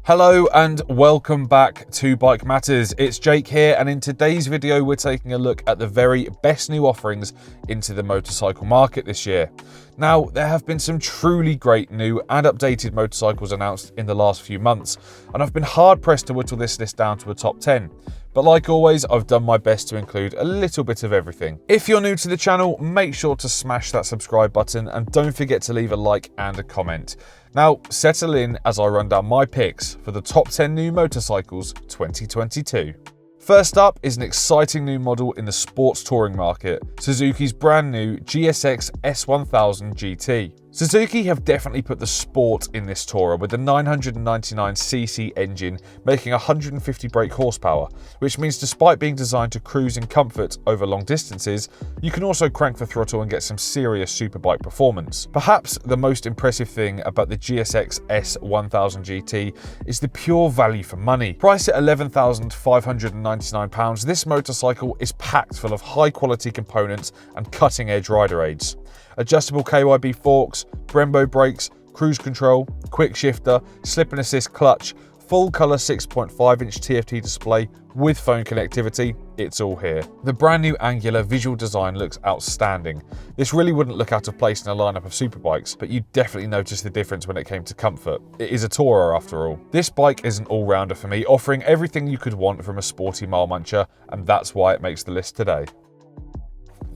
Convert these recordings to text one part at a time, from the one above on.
Hello and welcome back to Bike Matters. It's Jake here, and in today's video we're taking a look at the very best new offerings into the motorcycle market this year. Now, there have been some truly great new and updated motorcycles announced in the last few months, and I've been hard pressed to whittle this list down to a top 10. But like always, I've done my best to include a little bit of everything. If you're new to the channel, make sure to smash that subscribe button and don't forget to leave a like and a comment. Now, settle in as I run down my picks for the top 10 new motorcycles 2022. First up is an exciting new model in the sports touring market, Suzuki's brand new GSX-S1000GT. Suzuki have definitely put the sport in this tourer with the 999cc engine making 150 brake horsepower, which means despite being designed to cruise in comfort over long distances, you can also crank the throttle and get some serious superbike performance. Perhaps the most impressive thing about the GSX-S1000GT is the pure value for money. Priced at £11,599, this motorcycle is packed full of high quality components and cutting edge rider aids. Adjustable KYB forks, Brembo brakes, cruise control, quick shifter, slip and assist clutch, full colour 6.5-inch TFT display with phone connectivity, it's all here. The brand new angular visual design looks outstanding. This really wouldn't look out of place in a lineup of superbikes, but you definitely notice the difference when it came to comfort. It is a tourer after all. This bike is an all-rounder for me, offering everything you could want from a sporty mile muncher, and that's why it makes the list today.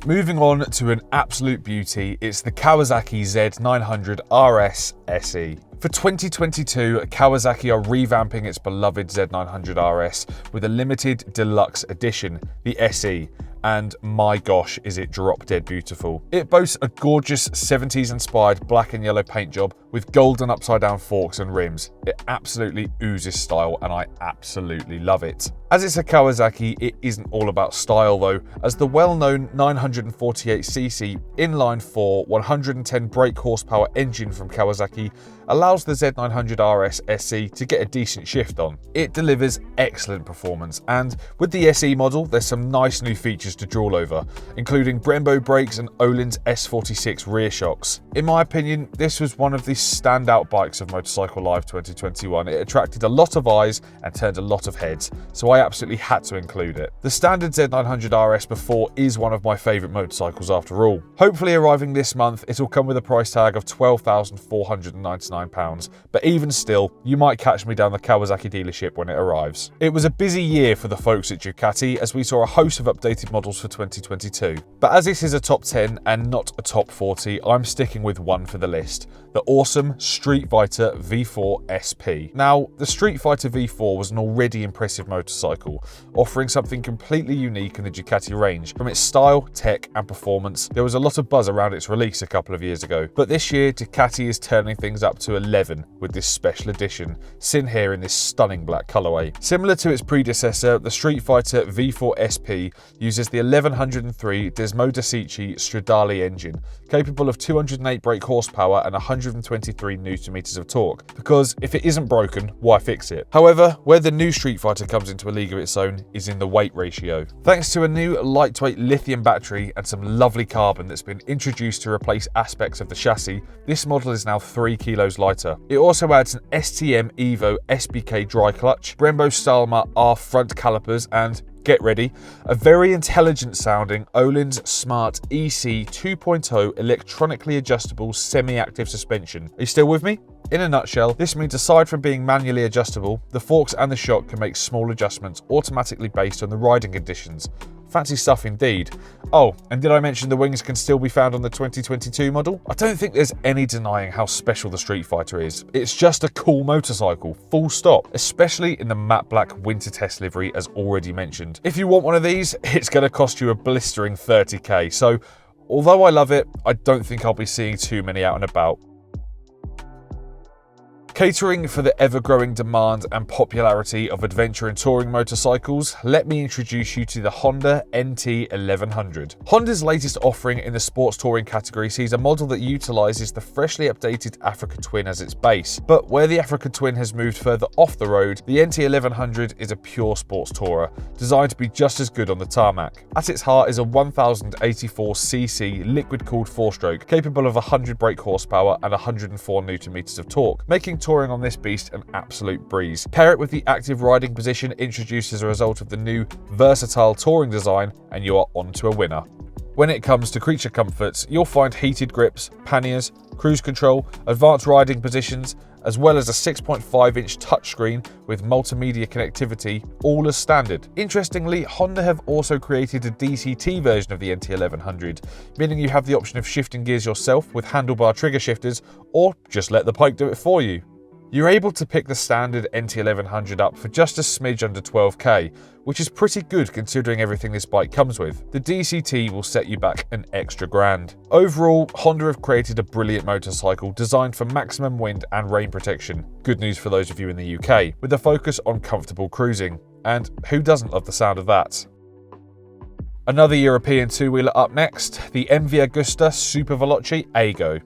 Moving on to an absolute beauty, it's the Kawasaki Z900RS SE. For 2022, Kawasaki are revamping its beloved Z900RS with a limited deluxe edition, the SE. And my gosh, is it drop dead beautiful. It boasts a gorgeous 70s inspired black and yellow paint job with golden upside down forks and rims. It absolutely oozes style and I absolutely love it. As it's a Kawasaki, it isn't all about style though, as the well-known 948cc inline-4 110 brake horsepower engine from Kawasaki allows the Z900RS SE to get a decent shift on. It delivers excellent performance, and with the SE model there's some nice new features to drool over, including Brembo brakes and Öhlins S46 rear shocks. In my opinion, this was one of the standout bikes of Motorcycle Live 2021. It attracted a lot of eyes and turned a lot of heads, so I absolutely had to include it. The standard Z900RS before is one of my favourite motorcycles after all. Hopefully arriving this month, it'll come with a price tag of £12,499, but even still, you might catch me down the Kawasaki dealership when it arrives. It was a busy year for the folks at Ducati as we saw a host of updated models for 2022. But as this is a top 10 and not a top 40, I'm sticking with one for the list, the awesome Streetfighter V4 SP. Now, the Streetfighter V4 was an already impressive motorcycle, offering something completely unique in the Ducati range. From its style, tech and performance, there was a lot of buzz around its release a couple of years ago. But this year, Ducati is turning things up to 11 with this special edition, seen here in this stunning black colourway. Similar to its predecessor, the Streetfighter V4 SP uses the 1103 Desmodicici Stradale engine, capable of 208 brake horsepower and 123 Nm of torque, because if it isn't broken, why fix it? However, where the new Streetfighter comes into a league of its own is in the weight ratio. Thanks to a new lightweight lithium battery and some lovely carbon that's been introduced to replace aspects of the chassis, this model is now 3 kilos lighter. It also adds an STM Evo SBK dry clutch, Brembo Stalma R front calipers, and get ready, a very intelligent sounding Öhlins Smart EC 2.0 electronically adjustable semi-active suspension. Are you still with me? In a nutshell, this means aside from being manually adjustable, the forks and the shock can make small adjustments automatically based on the riding conditions. Fancy stuff indeed. Oh, and did I mention the wings can still be found on the 2022 model? I don't think there's any denying how special the Streetfighter is. It's just a cool motorcycle, full stop, especially in the matte black winter test livery as already mentioned. If you want one of these, it's going to cost you a blistering 30k, so although I love it, I don't think I'll be seeing too many out and about. Catering for the ever-growing demand and popularity of adventure and touring motorcycles, let me introduce you to the Honda MT-1100. Honda's latest offering in the sports touring category sees a model that utilises the freshly updated Africa Twin as its base, but where the Africa Twin has moved further off the road, the MT-1100 is a pure sports tourer, designed to be just as good on the tarmac. At its heart is a 1084cc liquid-cooled 4-stroke, capable of 100 brake horsepower and 104 Nm of torque, making touring on this beast an absolute breeze. Pair it with the active riding position introduced as a result of the new versatile touring design and you are onto a winner. When it comes to creature comforts, you'll find heated grips, panniers, cruise control, advanced riding positions, as well as a 6.5-inch touchscreen with multimedia connectivity, all as standard. Interestingly, Honda have also created a DCT version of the NT1100, meaning you have the option of shifting gears yourself with handlebar trigger shifters, or just let the bike do it for you. You're able to pick the standard NT1100 up for just a smidge under 12k, which is pretty good considering everything this bike comes with. The DCT will set you back an extra grand. Overall, Honda have created a brilliant motorcycle designed for maximum wind and rain protection. Good news for those of you in the UK, with a focus on comfortable cruising. And who doesn't love the sound of that? Another European two-wheeler up next, the AGusta Superveloce AGO.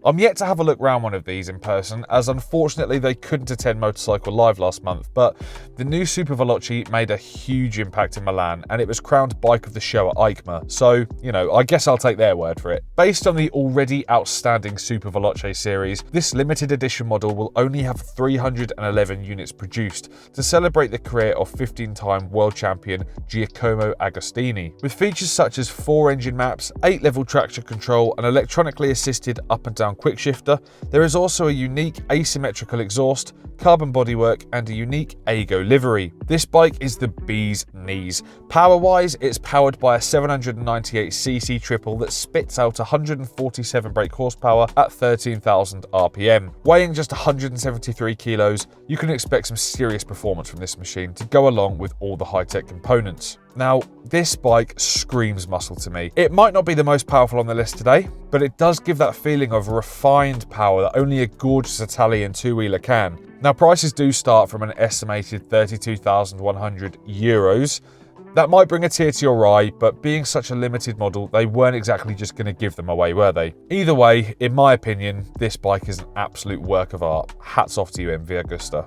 I'm yet to have a look round one of these in person, as unfortunately they couldn't attend Motorcycle Live last month, but the new Superveloce made a huge impact in Milan and it was crowned Bike of the Show at EICMA, so, I guess I'll take their word for it. Based on the already outstanding Superveloce series, this limited edition model will only have 311 units produced to celebrate the career of 15-time world champion Giacomo Agostini. With features such as 4-engine maps, 8-level traction control, an electronically assisted up and down quick shifter, there is also a unique asymmetrical exhaust, carbon bodywork and a unique AGO livery. This bike is the bee's knees. Power-wise, it's powered by a 798cc triple that spits out 147 brake horsepower at 13,000 RPM. Weighing just 173 kilos, you can expect some serious performance from this machine to go along with all the high-tech components. Now, this bike screams muscle to me. It might not be the most powerful on the list today, but it does give that feeling of refined power that only a gorgeous Italian two-wheeler can. Now, prices do start from an estimated €32,100. That might bring a tear to your eye, but being such a limited model, they weren't exactly just going to give them away, were they? Either way, in my opinion, this bike is an absolute work of art. Hats off to you, AGusta.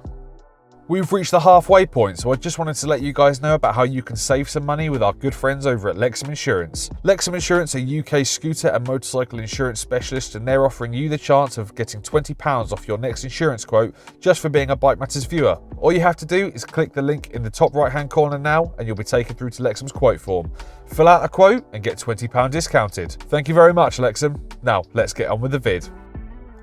We've reached the halfway point, so I just wanted to let you guys know about how you can save some money with our good friends over at Lexham Insurance. Lexham Insurance are UK scooter and motorcycle insurance specialists, and they're offering you the chance of getting £20 off your next insurance quote just for being a BikeMatters viewer. All you have to do is click the link in the top right hand corner now and you'll be taken through to Lexham's quote form. Fill out a quote and get £20 discounted. Thank you very much, Lexham. Now let's get on with the vid.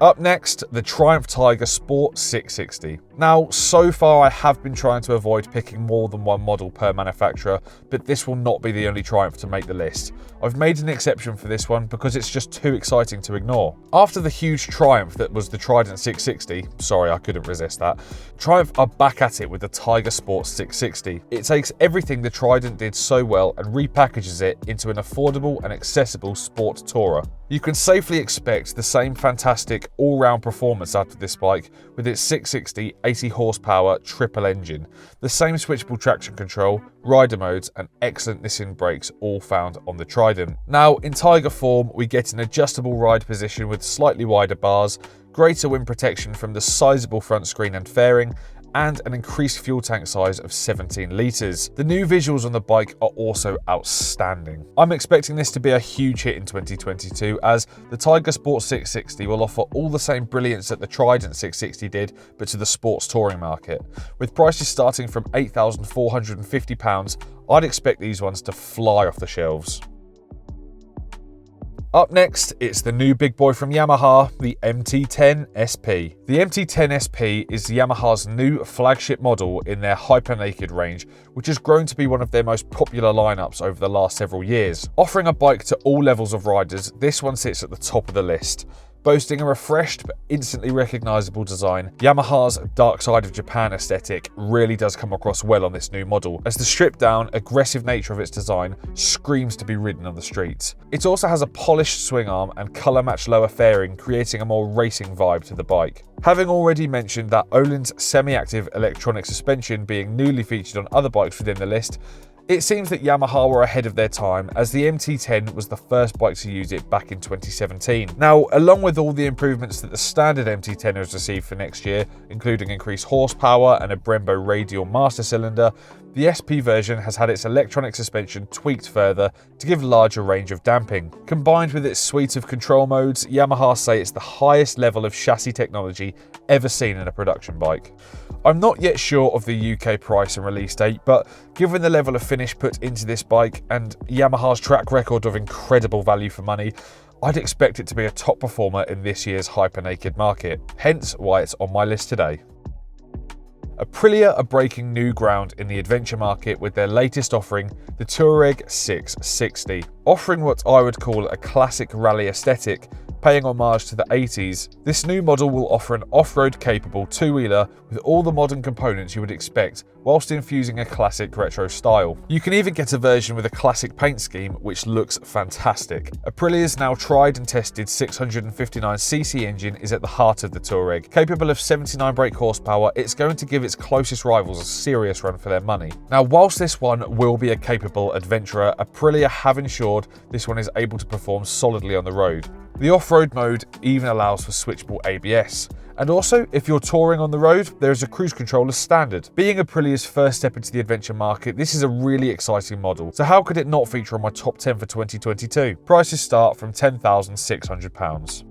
Up next, the Triumph Tiger Sport 660. Now, so far I have been trying to avoid picking more than one model per manufacturer, but this will not be the only Triumph to make the list. I've made an exception for this one because it's just too exciting to ignore. After the huge triumph that was the Trident 660, sorry I couldn't resist that, Triumph are back at it with the Tiger Sport 660. It takes everything the Trident did so well and repackages it into an affordable and accessible sport tourer. You can safely expect the same fantastic all-round performance out of this bike with its 660 80 horsepower triple engine, the same switchable traction control, rider modes and excellent Nissin brakes all found on the Trident. Now in Tiger form we get an adjustable ride position with slightly wider bars, greater wind protection from the sizable front screen and fairing, and an increased fuel tank size of 17 litres. The new visuals on the bike are also outstanding. I'm expecting this to be a huge hit in 2022 as the Tiger Sport 660 will offer all the same brilliance that the Trident 660 did, but to the sports touring market. With prices starting from £8,450, I'd expect these ones to fly off the shelves. Up next, it's the new big boy from Yamaha, the MT-10 SP. The MT-10 SP is Yamaha's new flagship model in their Hyper-Naked range, which has grown to be one of their most popular lineups over the last several years. Offering a bike to all levels of riders, this one sits at the top of the list. Boasting a refreshed but instantly recognisable design, Yamaha's Dark Side of Japan aesthetic really does come across well on this new model, as the stripped-down, aggressive nature of its design screams to be ridden on the streets. It also has a polished swing arm and colour-matched lower fairing, creating a more racing vibe to the bike. Having already mentioned that Öhlins semi-active electronic suspension being newly featured on other bikes within the list, It seems that Yamaha were ahead of their time, as the MT-10 was the first bike to use it back in 2017. Now, along with all the improvements that the standard MT-10 has received for next year, including increased horsepower and a Brembo radial master cylinder, the SP version has had its electronic suspension tweaked further to give larger range of damping. Combined with its suite of control modes, Yamaha say it's the highest level of chassis technology ever seen in a production bike. I'm not yet sure of the UK price and release date, but given the level of finish put into this bike and Yamaha's track record of incredible value for money, I'd expect it to be a top performer in this year's hyper-naked market, hence why it's on my list today. Aprilia are breaking new ground in the adventure market with their latest offering, the Tuareg 660. Offering what I would call a classic rally aesthetic, paying homage to the 80s, this new model will offer an off-road capable two-wheeler with all the modern components you would expect, whilst infusing a classic retro style. You can even get a version with a classic paint scheme, which looks fantastic. Aprilia's now tried and tested 659cc engine is at the heart of the Tuareg. Capable of 79 brake horsepower, it's going to give its closest rivals a serious run for their money. Now, whilst this one will be a capable adventurer, Aprilia have ensured this one is able to perform solidly on the road. The off-road mode even allows for switchable ABS. And also, if you're touring on the road, there is a cruise control as standard. Being Aprilia's first step into the adventure market, this is a really exciting model. So how could it not feature on my top 10 for 2022? Prices start from £10,600.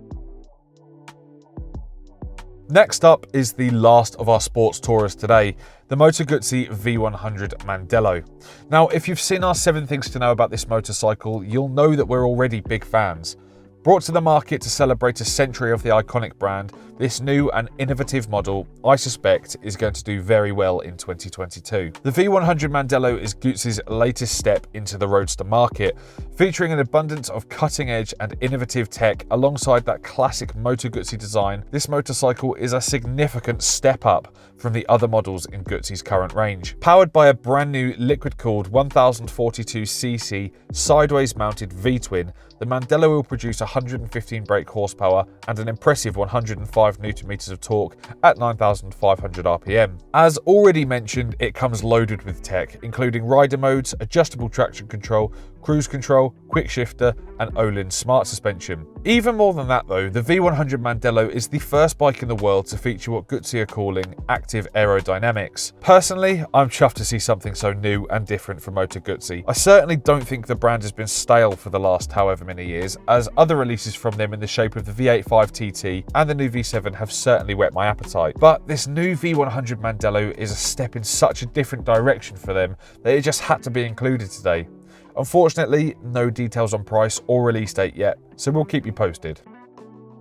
Next up is the last of our sports tourers today, the Moto Guzzi V100 Mandello. Now, if you've seen our 7 things to know about this motorcycle, you'll know that we're already big fans. Brought to the market to celebrate a century of the iconic brand, this new and innovative model, I suspect, is going to do very well in 2022. The V100 Mandello is Guzzi's latest step into the roadster market, featuring an abundance of cutting-edge and innovative tech alongside that classic Moto Guzzi design. This motorcycle is a significant step up from the other models in Guzzi's current range. Powered by a brand new liquid-cooled 1042cc sideways-mounted V-twin, the Mandello will produce 115 brake horsepower and an impressive 105 Nm of torque at 9,500 RPM. As already mentioned, it comes loaded with tech, including rider modes, adjustable traction control, cruise control, quick shifter, and Olin smart suspension. Even more than that though, the V100 Mandello is the first bike in the world to feature what Guzzi are calling active aerodynamics. Personally, I'm chuffed to see something so new and different from Moto Guzzi. I certainly don't think the brand has been stale for the last however many years, as other releases from them in the shape of the V85 TT and the new V7 have certainly whet my appetite. But this new V100 Mandello is a step in such a different direction for them that it just had to be included today. Unfortunately, no details on price or release date yet, so we'll keep you posted.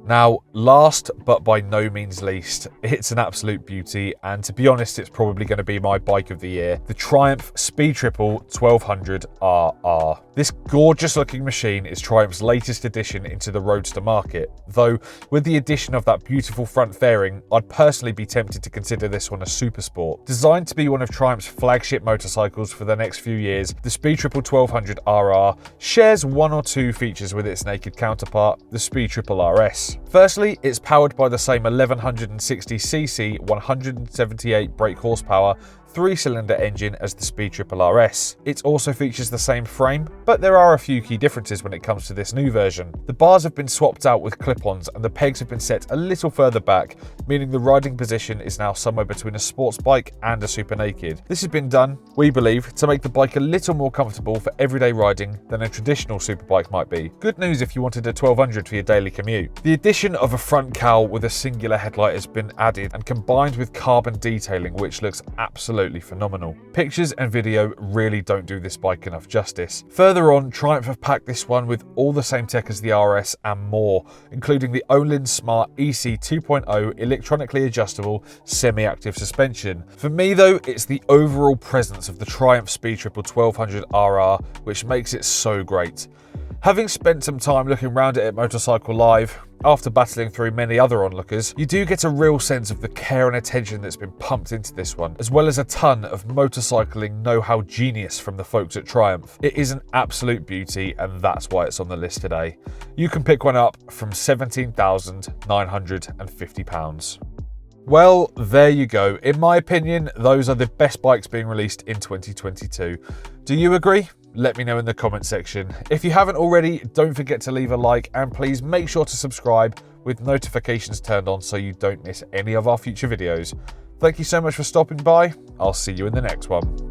Now, last but by no means least, it's an absolute beauty, and to be honest, it's probably going to be my bike of the year, the Triumph Speed Triple 1200RR. This gorgeous looking machine is Triumph's latest addition into the roadster market, though with the addition of that beautiful front fairing, I'd personally be tempted to consider this one a super sport. Designed to be one of Triumph's flagship motorcycles for the next few years, the Speed Triple 1200RR shares one or two features with its naked counterpart, the Speed Triple RS. Firstly, it's powered by the same 1160cc 178 brake horsepower 3-cylinder engine as the Speed Triple RS. It also features the same frame, but there are a few key differences when it comes to this new version. The bars have been swapped out with clip-ons and the pegs have been set a little further back, meaning the riding position is now somewhere between a sports bike and a super naked. This has been done, we believe, to make the bike a little more comfortable for everyday riding than a traditional superbike might be. Good news if you wanted a 1200 for your daily commute. The addition of a front cowl with a singular headlight has been added and combined with carbon detailing, which looks absolutely phenomenal. Pictures and video really don't do this bike enough justice. Further on, Triumph have packed this one with all the same tech as the RS and more, including the Olin Smart EC 2.0 electronically adjustable semi-active suspension. For me though, it's the overall presence of the Triumph Speed Triple 1200RR which makes it so great. Having spent some time looking around it at Motorcycle Live, after battling through many other onlookers, you do get a real sense of the care and attention that's been pumped into this one, as well as a ton of motorcycling know-how genius from the folks at Triumph. It is an absolute beauty, and that's why it's on the list today. You can pick one up from £17,950. Well, there you go. In my opinion, those are the best bikes being released in 2022. Do you agree? Let me know in the comment section. If you haven't already, don't forget to leave a like and please make sure to subscribe with notifications turned on so you don't miss any of our future videos. Thank you so much for stopping by. I'll see you in the next one.